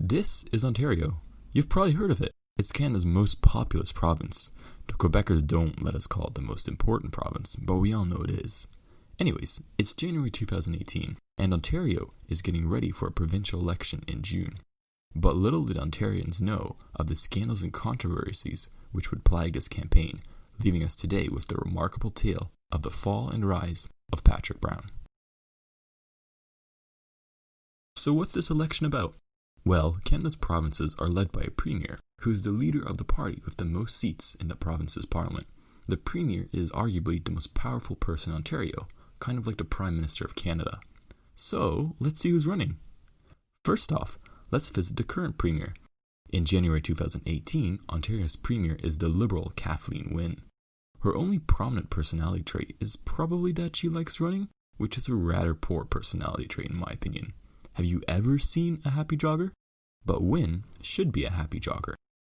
This is Ontario. You've probably heard of it. It's Canada's most populous province. The Quebecers don't let us call it the most important province, but we all know it is. Anyways, it's January 2018, and Ontario is getting ready for a provincial election in June. But little did Ontarians know of the scandals and controversies which would plague this campaign, leaving us today with the remarkable tale of the fall and rise of Patrick Brown. So what's this election about? Well, Canada's provinces are led by a premier, who is the leader of the party with the most seats in the province's parliament. The premier is arguably the most powerful person in Ontario, kind of like the Prime Minister of Canada. So, let's see who's running. First off, let's visit the current premier. In January 2018, Ontario's premier is the Liberal Kathleen Wynne. Her only prominent personality trait is probably that she likes running, which is a rather poor personality trait in my opinion. Have you ever seen a happy jogger? But Wynne should be a happy jogger.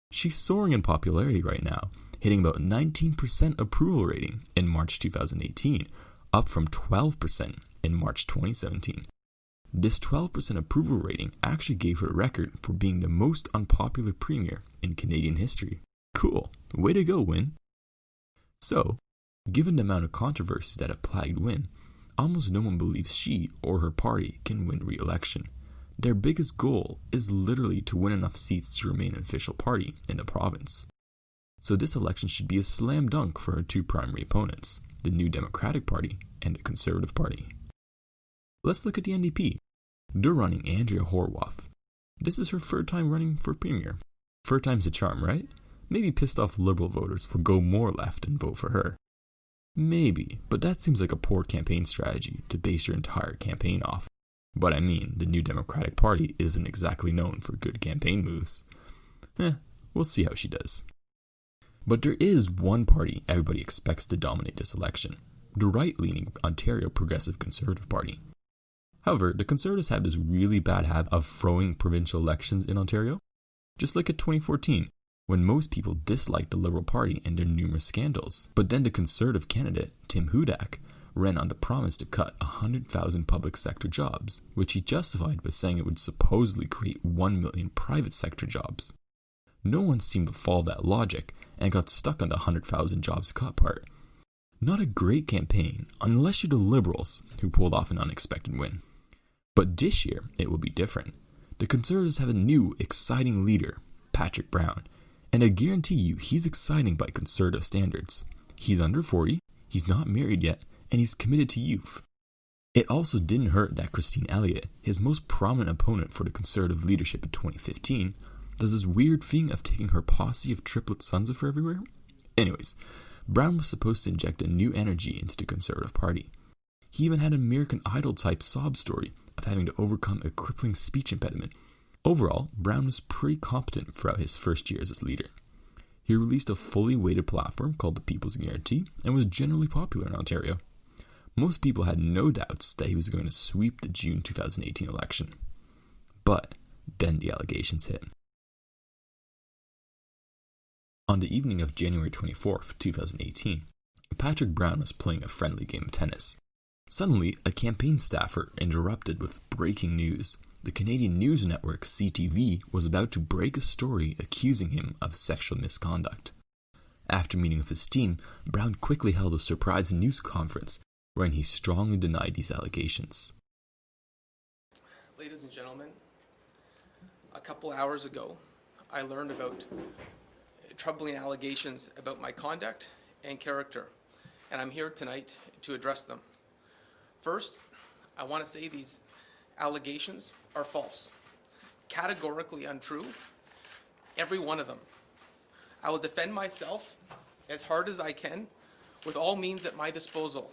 She's soaring in popularity right now, hitting about 19% approval rating in March 2018, up from 12% in March 2017. This 12% approval rating actually gave her a record for being the most unpopular premier in Canadian history. Cool, way to go, Wynne. So, given the amount of controversies that have plagued Wynne, almost no one believes she or her party can win re-election. Their biggest goal is literally to win enough seats to remain an official party in the province. So this election should be a slam dunk for her two primary opponents, the New Democratic Party and the Conservative Party. Let's look at the NDP. They're running Andrea Horwath. This is her third time running for premier. Third time's a charm, right? Maybe pissed off Liberal voters will go more left and vote for her. Maybe, but that seems like a poor campaign strategy to base your entire campaign off. But I mean, the New Democratic Party isn't exactly known for good campaign moves. We'll see how she does. But there is one party everybody expects to dominate this election, the right-leaning Ontario Progressive Conservative Party. However, the Conservatives have this really bad habit of throwing provincial elections in Ontario. Just look at 2014, when most people disliked the Liberal Party and their numerous scandals. But then the Conservative candidate, Tim Hudak, ran on the promise to cut 100,000 public sector jobs, which he justified by saying it would supposedly create 1 million private sector jobs. No one seemed to follow that logic and got stuck on the 100,000 jobs cut part. Not a great campaign, unless you're the Liberals, who pulled off an unexpected win. But this year, it will be different. The Conservatives have a new, exciting leader, Patrick Brown, and I guarantee you he's exciting by Conservative standards. He's under 40, he's not married yet, and he's committed to youth. It also didn't hurt that Christine Elliott, his most prominent opponent for the Conservative leadership in 2015, does this weird thing of taking her posse of triplet sons of her everywhere. Anyways, Brown was supposed to inject a new energy into the Conservative Party. He even had an American Idol type sob story of having to overcome a crippling speech impediment. Overall, Brown was pretty competent throughout his first years as leader. He released a fully weighted platform called the People's Guarantee and was generally popular in Ontario. Most people had no doubts that he was going to sweep the June 2018 election. But then the allegations hit. On the evening of January 24th, 2018, Patrick Brown was playing a friendly game of tennis. Suddenly, a campaign staffer interrupted with breaking news. The Canadian news network CTV was about to break a story accusing him of sexual misconduct. After meeting with his team, Brown quickly held a surprise news conference wherein he strongly denied these allegations. Ladies and gentlemen, a couple hours ago, I learned about troubling allegations about my conduct and character, and I'm here tonight to address them. First, I want to say these allegations are false, categorically untrue, every one of them. I will defend myself as hard as I can with all means at my disposal.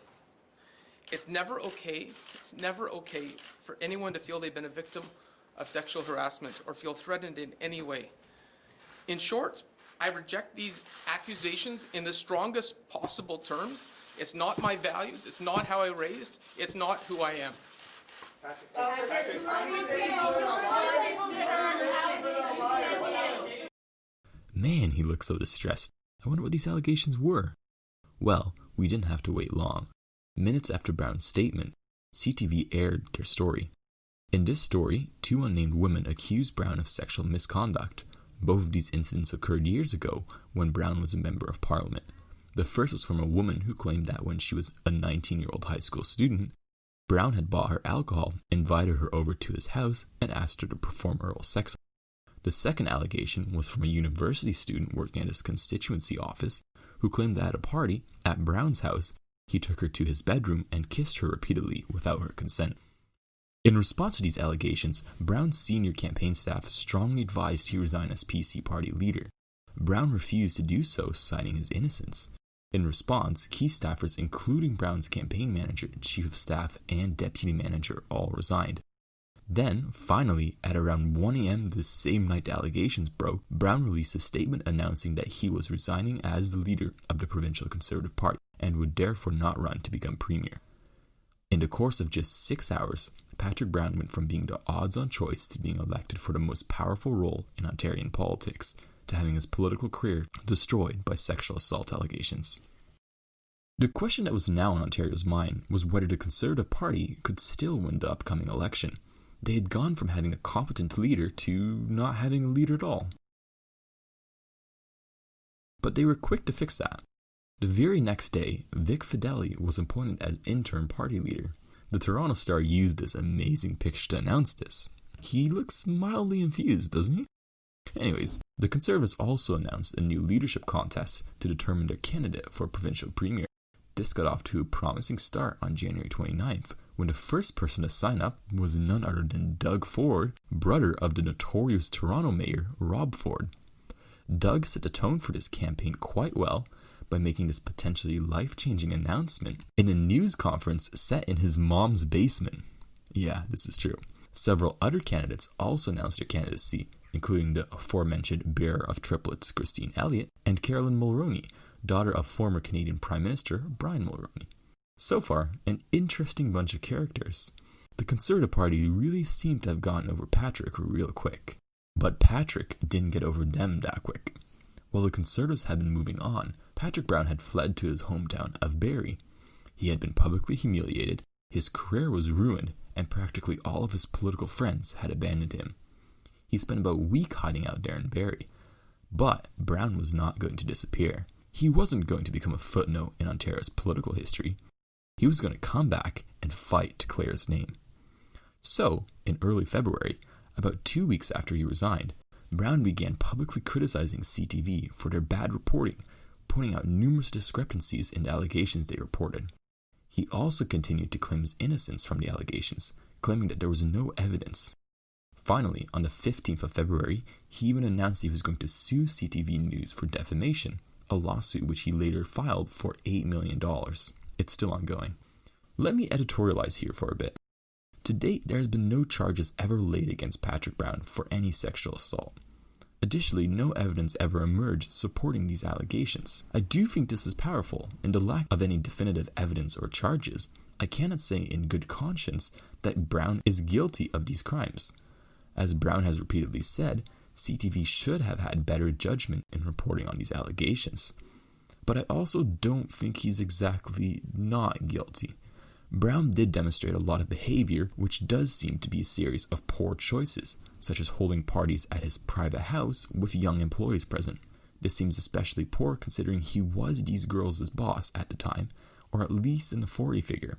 It's never okay for anyone to feel they've been a victim of sexual harassment or feel threatened in any way. In short, I reject these accusations in the strongest possible terms. It's not my values, it's not how I raised, it's not who I am. Man, he looked so distressed. I wonder what these allegations were. Well, we didn't have to wait long. Minutes after Brown's statement, CTV aired their story. In this story, two unnamed women accused Brown of sexual misconduct. Both of these incidents occurred years ago when Brown was a member of Parliament. The first was from a woman who claimed that when she was a 19-year-old high school student, Brown had bought her alcohol, invited her over to his house, and asked her to perform oral sex. The second allegation was from a university student working at his constituency office who claimed that at a party at Brown's house, he took her to his bedroom and kissed her repeatedly without her consent. In response to these allegations, Brown's senior campaign staff strongly advised he resign as PC party leader. Brown refused to do so, citing his innocence. In response, key staffers, including Brown's campaign manager, chief of staff, and deputy manager, all resigned. Then, finally, at around 1 a.m. the same night the allegations broke, Brown released a statement announcing that he was resigning as the leader of the Provincial Conservative Party and would therefore not run to become premier. In the course of just 6 hours, Patrick Brown went from being the odds-on choice to being elected for the most powerful role in Ontarian politics, to having his political career destroyed by sexual assault allegations. The question that was now on Ontario's mind was whether the Conservative Party could still win the upcoming election. They had gone from having a competent leader to not having a leader at all. But they were quick to fix that. The very next day, Vic Fideli was appointed as interim party leader. The Toronto Star used this amazing picture to announce this. He looks mildly infused, doesn't he? Anyways, the Conservatives also announced a new leadership contest to determine their candidate for provincial premier. This got off to a promising start on January 29th, when the first person to sign up was none other than Doug Ford, brother of the notorious Toronto mayor, Rob Ford. Doug set the tone for this campaign quite well by making this potentially life-changing announcement in a news conference set in his mom's basement. Yeah, this is true. Several other candidates also announced their candidacy, including the aforementioned bearer of triplets Christine Elliott and Carolyn Mulroney, daughter of former Canadian Prime Minister Brian Mulroney. So far, an interesting bunch of characters. The Conservative Party really seemed to have gotten over Patrick real quick. But Patrick didn't get over them that quick. While the Conservatives had been moving on, Patrick Brown had fled to his hometown of Barrie. He had been publicly humiliated, his career was ruined, and practically all of his political friends had abandoned him. He spent about a week hiding out there in Barrie. But Brown was not going to disappear. He wasn't going to become a footnote in Ontario's political history. He was going to come back and fight to clear his name. So, in early February, about 2 weeks after he resigned, Brown began publicly criticizing CTV for their bad reporting, pointing out numerous discrepancies in the allegations they reported. He also continued to claim his innocence from the allegations, claiming that there was no evidence. Finally, on the 15th of February, he even announced he was going to sue CTV News for defamation, a lawsuit which he later filed for $8 million. It's still ongoing. Let me editorialize here for a bit. To date, there has been no charges ever laid against Patrick Brown for any sexual assault. Additionally, no evidence ever emerged supporting these allegations. I do think this is powerful. In the lack of any definitive evidence or charges, I cannot say in good conscience that Brown is guilty of these crimes. As Brown has repeatedly said, CTV should have had better judgment in reporting on these allegations. But I also don't think he's exactly not guilty. Brown did demonstrate a lot of behavior which does seem to be a series of poor choices, such as holding parties at his private house with young employees present. This seems especially poor considering he was these girls' boss at the time, or at least an authority figure.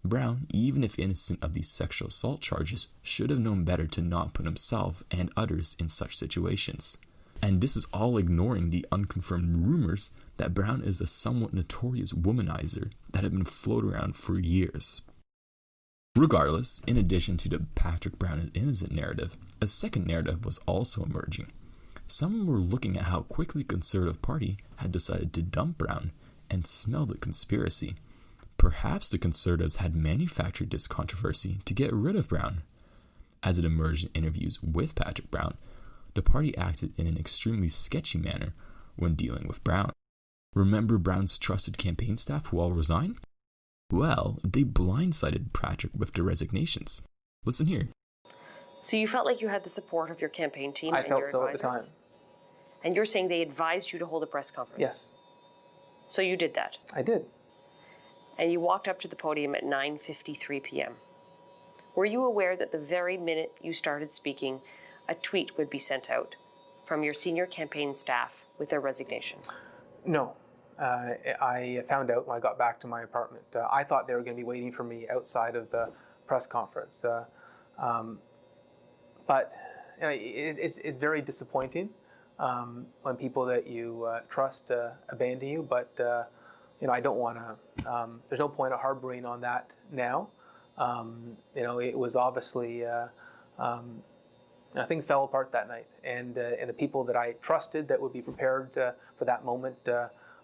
Brown, even if innocent of these sexual assault charges, should have known better to not put himself and others in such situations. And this is all ignoring the unconfirmed rumors that Brown is a somewhat notorious womanizer that had been floated around for years. Regardless, in addition to the Patrick Brown is innocent narrative, a second narrative was also emerging. Some were looking at how quickly the Conservative Party had decided to dump Brown and smelled a conspiracy. Perhaps the Conservatives had manufactured this controversy to get rid of Brown. As it emerged in interviews with Patrick Brown, the party acted in an extremely sketchy manner when dealing with Brown. Remember Brown's trusted campaign staff who all resigned? Well, they blindsided Patrick with their resignations. Listen here. So you felt like you had the support of your campaign team I and felt your so advisors? at the time. And you're saying they advised you to hold a press conference? Yes, So you did that? I did. And you walked up to the podium at 9:53 p.m. were you aware that the very minute you started speaking, a tweet would be sent out from your senior campaign staff with their resignation? No. I found out when I got back to my apartment. I thought they were going to be waiting for me outside of the press conference. But it's very disappointing when people that you trust abandon you. But I don't want to. There's no point of harboring on that now. It was obviously things fell apart that night, and the people that I trusted that would be prepared for that moment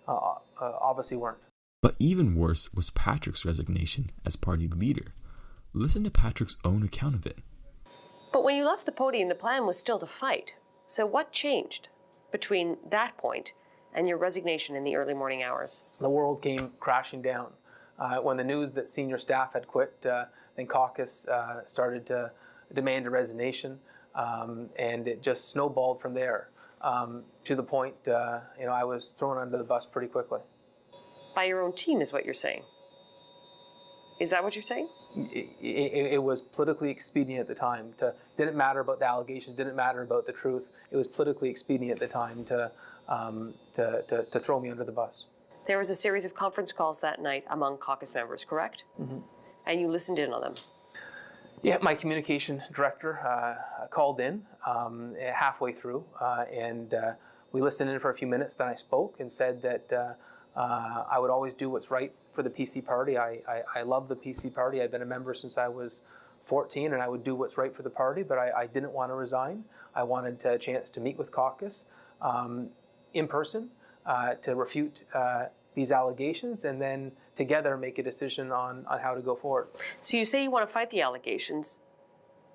obviously weren't. But even worse was Patrick's resignation as party leader. Listen to Patrick's own account of it. But when you left the podium, the plan was still to fight. So what changed between that point and your resignation in the early morning hours? The world came crashing down. When the news that senior staff had quit, then caucus started to demand a resignation, and it just snowballed from there to the point, I was thrown under the bus pretty quickly. By your own team is what you're saying. Is that what you're saying? It was politically expedient at the time. Didn't matter about the allegations, didn't matter about the truth. It was politically expedient at the time to throw me under the bus. There was a series of conference calls that night among caucus members, correct? Mm-hmm. And you listened in on them. Yeah, my communication director called in halfway through, and we listened in for a few minutes. Then I spoke and said that I would always do what's right for the PC party. I love the PC party. I've been a member since I was 14, and I would do what's right for the party, but I didn't want to resign. I wanted a chance to meet with caucus in person to refute these allegations, and then together make a decision on how to go forward. So you say you want to fight the allegations.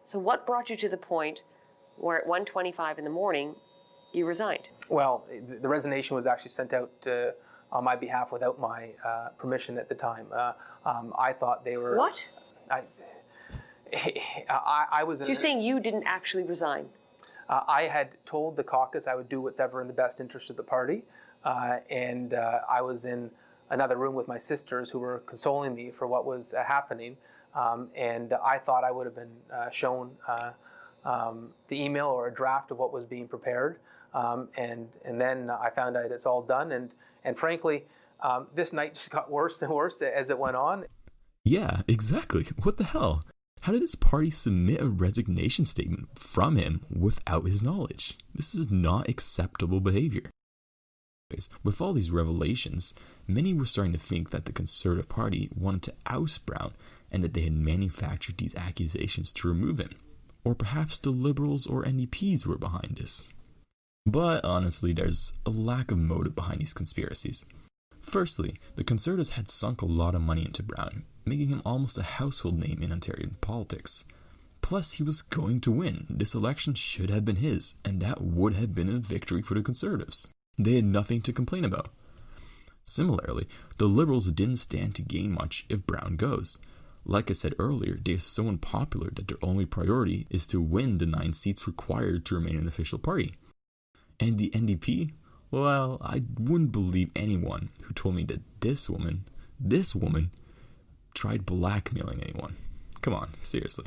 So what brought you to the point where at 1:25 in the morning you resigned? Well, the resignation was actually sent out on my behalf without my permission at the time. I thought they were... What? I was... You're saying you didn't actually resign? I had told the caucus I would do whatever in the best interest of the party, and I was in another room with my sisters who were consoling me for what was happening, and I thought I would have been shown the email or a draft of what was being prepared, and then I found out it's all done, and frankly, this night just got worse and worse as it went on. Yeah, exactly. What the hell? How did his party submit a resignation statement from him without his knowledge? This is not acceptable behavior. With all these revelations, many were starting to think that the Conservative Party wanted to oust Brown and that they had manufactured these accusations to remove him. Or perhaps the Liberals or NDPs were behind this. But honestly, there's a lack of motive behind these conspiracies. Firstly, the Conservatives had sunk a lot of money into Brown, making him almost a household name in Ontarian politics. Plus, he was going to win. This election should have been his, and that would have been a victory for the Conservatives. They had nothing to complain about. Similarly, the Liberals didn't stand to gain much if Brown goes. Like I said earlier, they are so unpopular that their only priority is to win the 9 seats required to remain an official party. And the NDP? Well, I wouldn't believe anyone who told me that this woman, tried blackmailing anyone. Come on, seriously.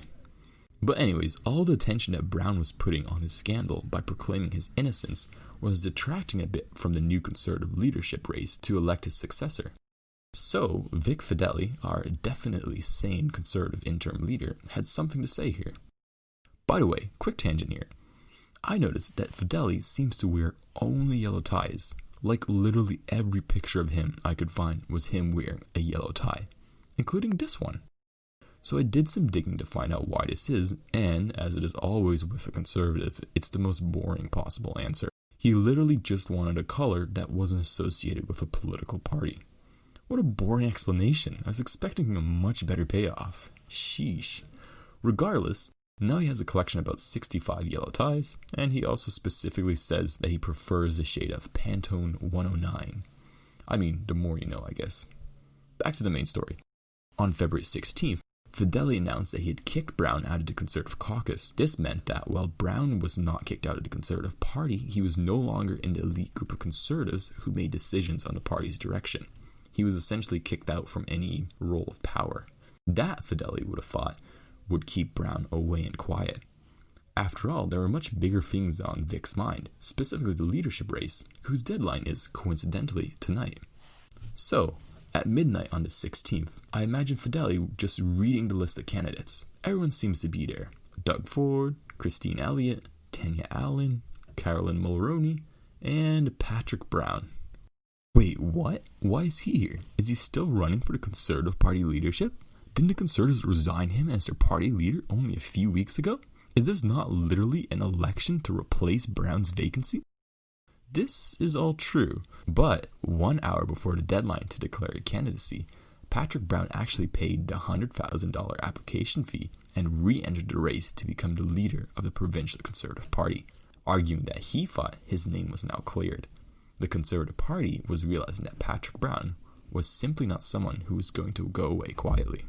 But anyways, all the attention that Brown was putting on his scandal by proclaiming his innocence was detracting a bit from the new Conservative leadership race to elect his successor. So, Vic Fedeli, our definitely sane Conservative interim leader, had something to say here. By the way, quick tangent here. I noticed that Fedeli seems to wear only yellow ties. Like literally every picture of him I could find was him wearing a yellow tie, including this one. So I did some digging to find out why this is, and as it is always with a Conservative, it's the most boring possible answer. He literally just wanted a color that wasn't associated with a political party. What a boring explanation. I was expecting a much better payoff. Sheesh. Regardless, now he has a collection of about 65 yellow ties, and he also specifically says that he prefers the shade of Pantone 109. I mean, the more you know, I guess. Back to the main story. On February 16th, Fedeli announced that he had kicked Brown out of the Conservative caucus. This meant that while Brown was not kicked out of the Conservative Party, he was no longer in the elite group of Conservatives who made decisions on the party's direction. He was essentially kicked out from any role of power. That, Fedeli would have thought, would keep Brown away and quiet. After all, there were much bigger things on Vic's mind, specifically the leadership race, whose deadline is, coincidentally, tonight. So, at midnight on the 16th, I imagine Fideli just reading the list of candidates. Everyone seems to be there. Doug Ford, Christine Elliott, Tanya Allen, Carolyn Mulroney, and Patrick Brown. Wait, what? Why is he here? Is he still running for the Conservative Party leadership? Didn't the Conservatives resign him as their party leader only a few weeks ago? Is this not literally an election to replace Brown's vacancy? This is all true, but 1 hour before the deadline to declare a candidacy, Patrick Brown actually paid the $100,000 application fee and re-entered the race to become the leader of the Provincial Conservative Party, arguing that he thought his name was now cleared. The Conservative Party was realizing that Patrick Brown was simply not someone who was going to go away quietly.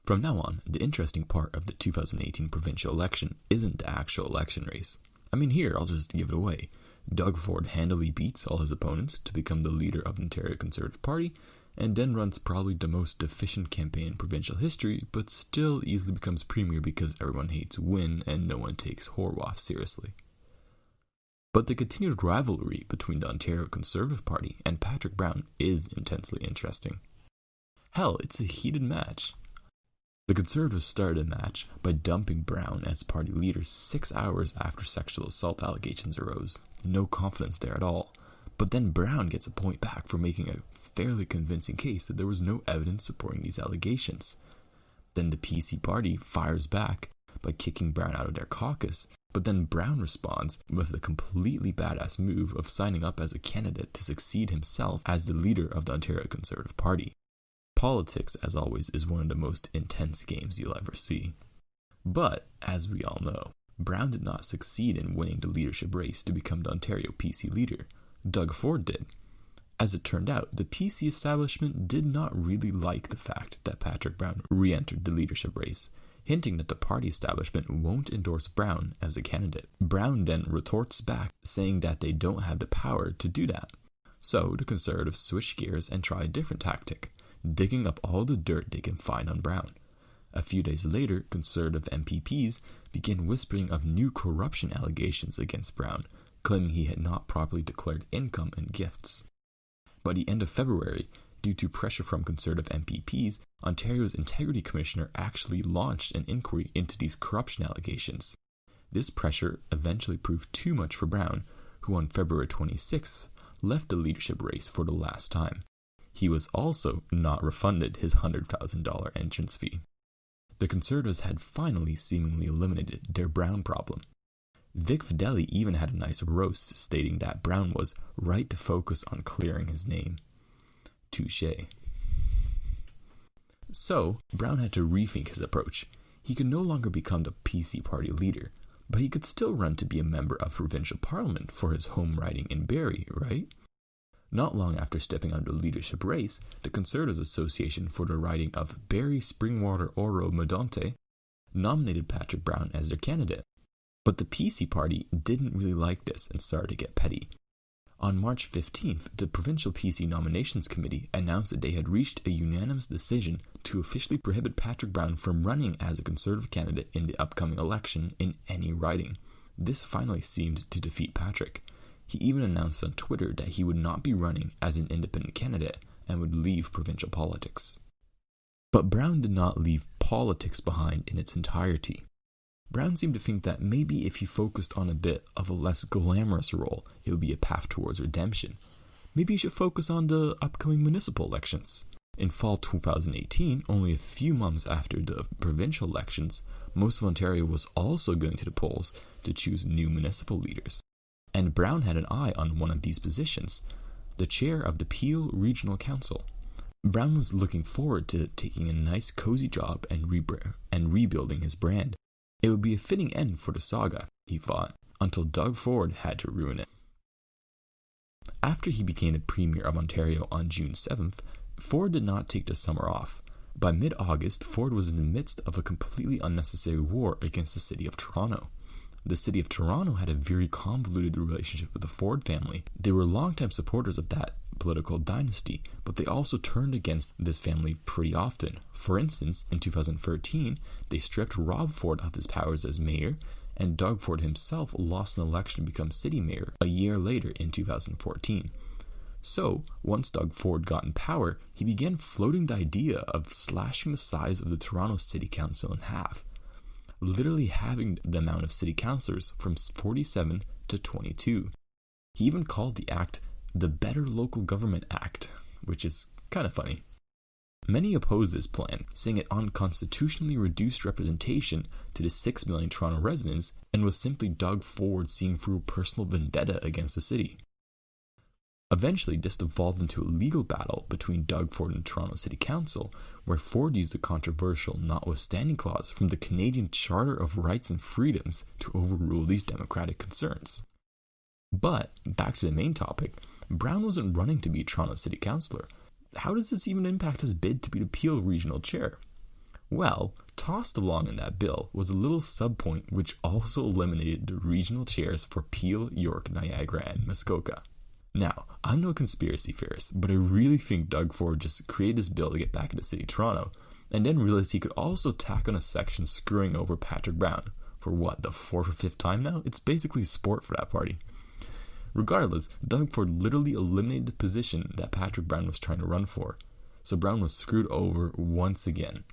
From now on, the interesting part of the 2018 provincial election isn't the actual election race. I mean, here, I'll just give it away. Doug Ford handily beats all his opponents to become the leader of the Ontario Conservative Party, and then runs probably the most deficient campaign in provincial history, but still easily becomes premier because everyone hates Wynne and no one takes Horwath seriously. But the continued rivalry between the Ontario Conservative Party and Patrick Brown is intensely interesting. Hell, it's a heated match. The Conservatives started a match by dumping Brown as party leader 6 hours after sexual assault allegations arose. No confidence there at all. But then Brown gets a point back for making a fairly convincing case that there was no evidence supporting these allegations. Then the PC party fires back by kicking Brown out of their caucus, but then Brown responds with the completely badass move of signing up as a candidate to succeed himself as the leader of the Ontario Conservative Party. Politics, as always, is one of the most intense games you'll ever see. But, as we all know, Brown did not succeed in winning the leadership race to become the Ontario PC leader. Doug Ford did. As it turned out, the PC establishment did not really like the fact that Patrick Brown re-entered the leadership race, hinting that the party establishment won't endorse Brown as a candidate. Brown then retorts back, saying that they don't have the power to do that. So the Conservatives switch gears and try a different tactic, digging up all the dirt they can find on Brown. A few days later, Conservative MPPs began whispering of new corruption allegations against Brown, claiming he had not properly declared income and gifts. By the end of February, due to pressure from Conservative MPPs, Ontario's Integrity Commissioner actually launched an inquiry into these corruption allegations. This pressure eventually proved too much for Brown, who on February 26th left the leadership race for the last time. He was also not refunded his $100,000 entrance fee. The Conservatives had finally seemingly eliminated their Brown problem. Vic Fideli even had a nice roast stating that Brown was right to focus on clearing his name. Touché. So, Brown had to rethink his approach. He could no longer become the PC party leader, but he could still run to be a member of provincial parliament for his home riding in Barrie, right? Not long after stepping under the leadership race, the Conservatives Association for the riding of Barrie Springwater Oro Medonte nominated Patrick Brown as their candidate. But the PC party didn't really like this and started to get petty. On March 15th, the Provincial PC Nominations Committee announced that they had reached a unanimous decision to officially prohibit Patrick Brown from running as a Conservative candidate in the upcoming election in any riding. This finally seemed to defeat Patrick. He even announced on Twitter that he would not be running as an independent candidate and would leave provincial politics. But Brown did not leave politics behind in its entirety. Brown seemed to think that maybe if he focused on a bit of a less glamorous role, it would be a path towards redemption. Maybe he should focus on the upcoming municipal elections. In fall 2018, only a few months after the provincial elections, most of Ontario was also going to the polls to choose new municipal leaders. And Brown had an eye on one of these positions, the chair of the Peel Regional Council. Brown was looking forward to taking a nice cozy job and rebuilding his brand. It would be a fitting end for the saga, he thought, until Doug Ford had to ruin it. After he became the Premier of Ontario on June 7th, Ford did not take the summer off. By mid-August, Ford was in the midst of a completely unnecessary war against the city of Toronto. The city of Toronto had a very convoluted relationship with the Ford family. They were longtime supporters of that political dynasty, but they also turned against this family pretty often. For instance, in 2013, they stripped Rob Ford of his powers as mayor, and Doug Ford himself lost an election to become city mayor a year later in 2014. So, once Doug Ford got in power, he began floating the idea of slashing the size of the Toronto City Council in half, literally halving the amount of city councillors from 47 to 22. He even called the act the Better Local Government Act, which is kind of funny. Many opposed this plan, saying it unconstitutionally reduced representation to the 6 million Toronto residents and was simply Doug Ford seeing through a personal vendetta against the city. Eventually, this evolved into a legal battle between Doug Ford and Toronto City Council, where Ford used the controversial notwithstanding clause from the Canadian Charter of Rights and Freedoms to overrule these democratic concerns. But, back to the main topic, Brown wasn't running to be Toronto City Councillor. How does this even impact his bid to be the Peel Regional Chair? Well, tossed along in that bill was a little subpoint which also eliminated the regional chairs for Peel, York, Niagara, and Muskoka. Now, I'm no conspiracy theorist, but I really think Doug Ford just created this bill to get back into City Toronto, and then realized he could also tack on a section screwing over Patrick Brown. For what, the 4th or 5th time now? It's basically sport for that party. Regardless, Doug Ford literally eliminated the position that Patrick Brown was trying to run for, so Brown was screwed over once again.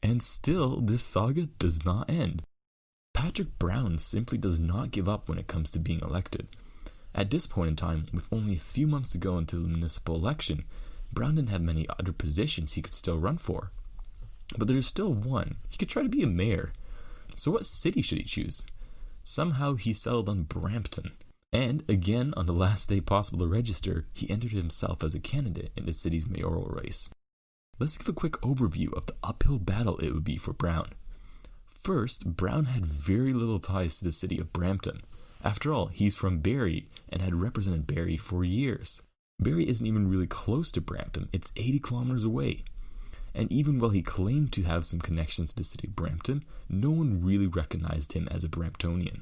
And still, this saga does not end. Patrick Brown simply does not give up when it comes to being elected. At this point in time, with only a few months to go until the municipal election, Brown didn't have many other positions he could still run for. But there's still one. He could try to be a mayor. So what city should he choose? Somehow he settled on Brampton. And again, on the last day possible to register, he entered himself as a candidate in the city's mayoral race. Let's give a quick overview of the uphill battle it would be for Brown. First, Brown had very little ties to the city of Brampton. After all, he's from Barrie and had represented Barrie for years. Barrie isn't even really close to Brampton, it's 80 kilometers away. And even while he claimed to have some connections to the city of Brampton, no one really recognized him as a Bramptonian.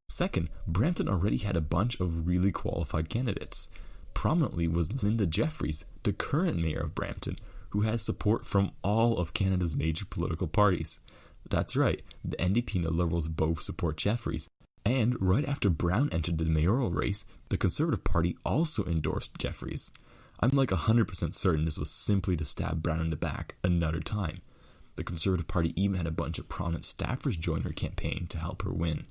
Second, Brampton already had a bunch of really qualified candidates. Prominently was Linda Jeffries, the current mayor of Brampton, who has support from all of Canada's major political parties. That's right, the NDP and the Liberals both support Jeffries. And right after Brown entered the mayoral race, the Conservative Party also endorsed Jeffries. I'm like 100% certain this was simply to stab Brown in the back another time. The Conservative Party even had a bunch of prominent staffers join her campaign to help her win.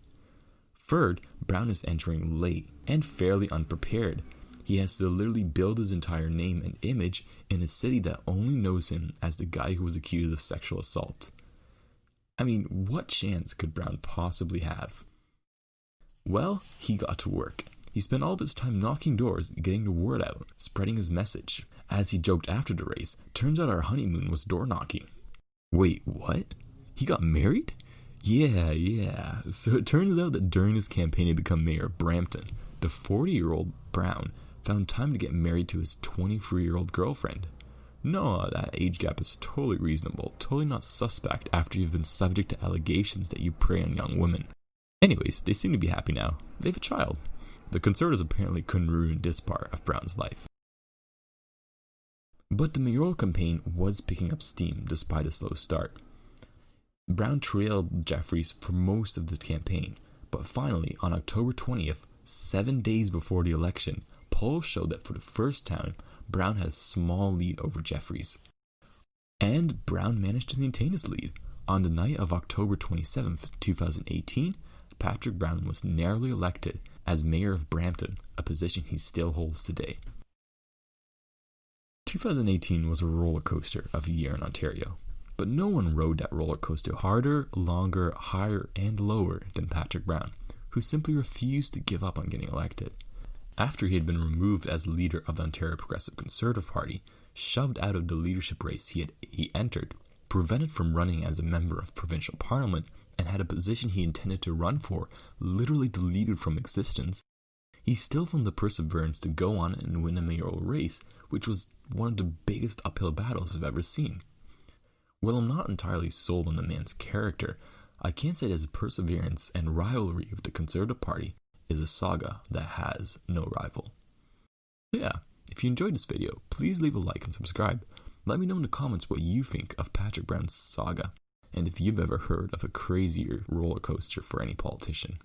Third, Brown is entering late and fairly unprepared. He has to literally build his entire name and image in a city that only knows him as the guy who was accused of sexual assault. I mean, what chance could Brown possibly have? Well, he got to work. He spent all of his time knocking doors, getting the word out, spreading his message. As he joked after the race, turns out our honeymoon was door knocking. Wait, what? He got married? Yeah. So it turns out that during his campaign to become mayor of Brampton, the 40-year-old Brown found time to get married to his 23-year-old girlfriend. No, that age gap is totally reasonable, totally not suspect after you've been subject to allegations that you prey on young women. Anyways, they seem to be happy now. They have a child. The Conservatives apparently couldn't ruin this part of Brown's life. But the mayoral campaign was picking up steam despite a slow start. Brown trailed Jeffries for most of the campaign, but finally, on October 20th, 7 days before the election, polls showed that for the first time, Brown had a small lead over Jeffries. And Brown managed to maintain his lead. On the night of October 27th, 2018, Patrick Brown was narrowly elected as mayor of Brampton, a position he still holds today. 2018 was a roller coaster of a year in Ontario, but no one rode that roller coaster harder, longer, higher, and lower than Patrick Brown, who simply refused to give up on getting elected. After he had been removed as leader of the Ontario Progressive Conservative Party, shoved out of the leadership race he entered, prevented from running as a member of provincial parliament, and had a position he intended to run for literally deleted from existence, he still found the perseverance to go on and win a mayoral race, which was one of the biggest uphill battles I've ever seen. While I'm not entirely sold on the man's character, I can say that his perseverance and rivalry with the Conservative Party is a saga that has no rival. Yeah, If you enjoyed this video, please leave a like and subscribe. Let me know in the comments what you think of Patrick Brown's saga, and if you've ever heard of a crazier roller coaster for any politician.